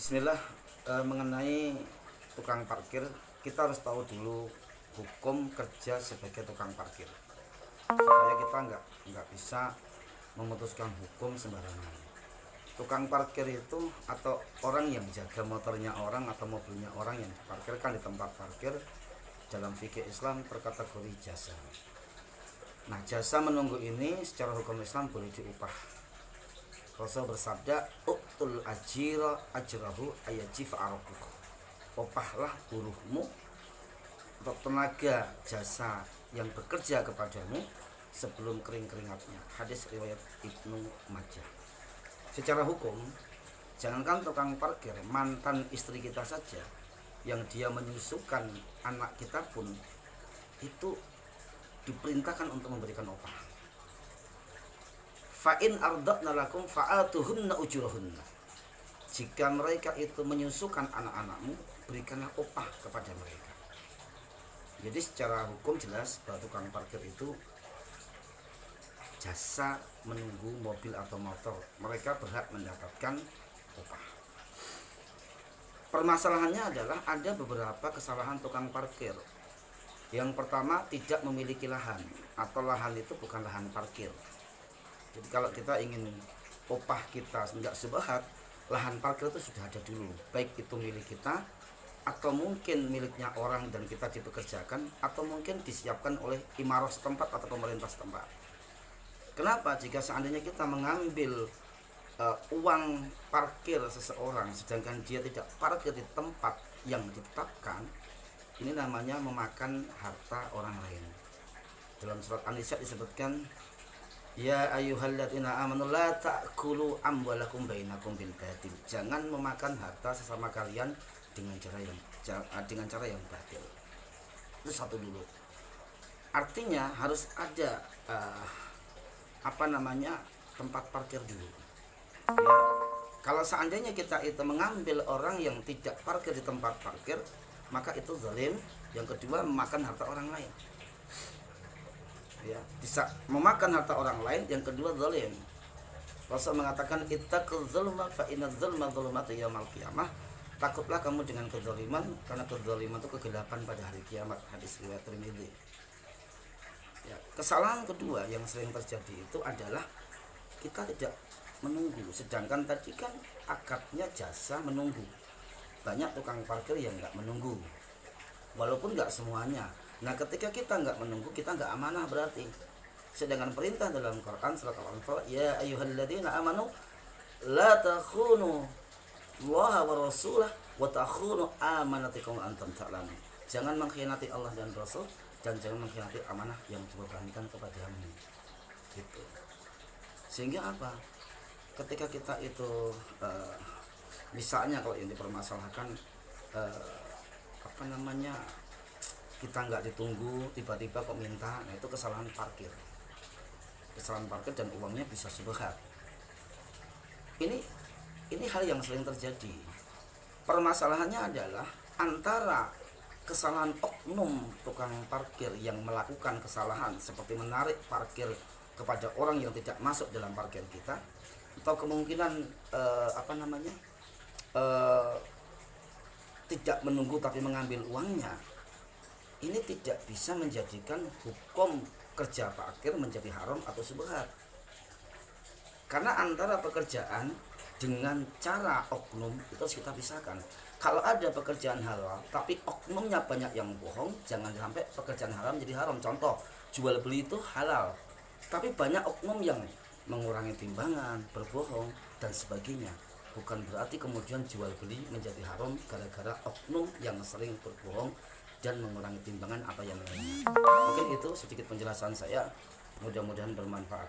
Bismillah. Mengenai tukang parkir, kita harus tahu dulu hukum kerja sebagai tukang parkir supaya kita nggak bisa memutuskan hukum sembarangan. Tukang parkir itu atau orang yang jaga motornya orang atau mobilnya orang yang diparkirkan di tempat parkir dalam fikih Islam terkategori jasa. Nah, jasa menunggu ini secara hukum Islam boleh diupah. Rasul bersabda, "Uqtul ajira ajrahu ayajifa arakuh." Opahlah buruhmu atau tenaga jasa yang bekerja kepadamu sebelum kering keringatnya. Hadis riwayat Ibnu Majah. Secara hukum, jangankan tukang parkir, mantan istri kita saja yang dia menyusukan anak kita pun itu diperintahkan untuk memberikan opah. Fa'in arda'na lakum fa'atuhunna ujurahunna. Jika mereka itu menyusukan anak-anakmu, berikanlah opah kepada mereka. Jadi secara hukum jelas bahwa tukang parkir itu jasa menunggu mobil atau motor. Mereka berhak mendapatkan opah. Permasalahannya adalah ada beberapa kesalahan tukang parkir. Yang pertama, tidak memiliki lahan atau lahan itu bukan lahan parkir. Jadi kalau kita ingin opah kita nggak subhat, lahan parkir itu sudah ada dulu, baik itu milik kita atau mungkin miliknya orang dan kita dipekerjakan, atau mungkin disiapkan oleh imarah setempat atau pemerintah setempat. Kenapa? Jika seandainya kita mengambil uang parkir seseorang sedangkan dia tidak parkir di tempat yang ditetapkan, ini namanya memakan harta orang lain. Dalam surat An-Nisa disebutkan, "Ya ayyuhalladzina amanu la ta'kulu amwalakum bainakum bil batil." Jangan memakan harta sesama kalian dengan cara yang batil. Itu satu dulu. Artinya harus ada tempat parkir dulu. Ya. Kalau seandainya kita itu mengambil orang yang tidak parkir di tempat parkir, maka itu zalim. Yang kedua, memakan harta orang lain. Ya, bisa memakan harta orang lain. Yang kedua, zalim. Rasul mengatakan, ittaqul zulma fa inna zulma zulmatu yaumil qiyamah. Takutlah kamu dengan kezaliman, karena kezaliman itu kegelapan pada hari kiamat. Hadis riwayat Tirmidzi. Ya, kesalahan kedua yang sering terjadi itu adalah kita tidak menunggu, sedangkan tadi kan akadnya jasa menunggu. Banyak tukang parkir yang nggak menunggu, walaupun nggak semuanya. Nah, ketika kita nggak menunggu, kita nggak amanah berarti. Sedangkan perintah dalam Quran surat Al-Anfal, "Ya ayyuhalladzina amanu la takhunu Allaha wa rasulah wa takhunu amanatikum wa antum ta'lamun." Jangan mengkhianati Allah dan Rasul, dan jangan mengkhianati amanah yang dibebankan kepadamu. Gitu. Sehingga apa? Ketika kita itu misalnya kalau yang dipermasalahkan kita nggak ditunggu, tiba-tiba kok minta, nah itu kesalahan parkir dan uangnya bisa subhat. Ini hal yang sering terjadi. Permasalahannya adalah antara kesalahan oknum tukang parkir yang melakukan kesalahan seperti menarik parkir kepada orang yang tidak masuk dalam parkir kita, atau kemungkinan tidak menunggu tapi mengambil uangnya. Ini tidak bisa menjadikan hukum kerja parkir menjadi haram atau subhat. Karena antara pekerjaan dengan cara oknum itu harus kita pisahkan. Kalau ada pekerjaan halal tapi oknumnya banyak yang bohong, jangan sampai pekerjaan haram jadi haram. Contoh, jual beli itu halal, tapi banyak oknum yang mengurangi timbangan, berbohong dan sebagainya. Bukan berarti kemudian jual beli menjadi haram gara-gara oknum yang sering berbohong dan mengurangi timbangan apa yang lainnya. Mungkin itu sedikit penjelasan saya, mudah-mudahan bermanfaat.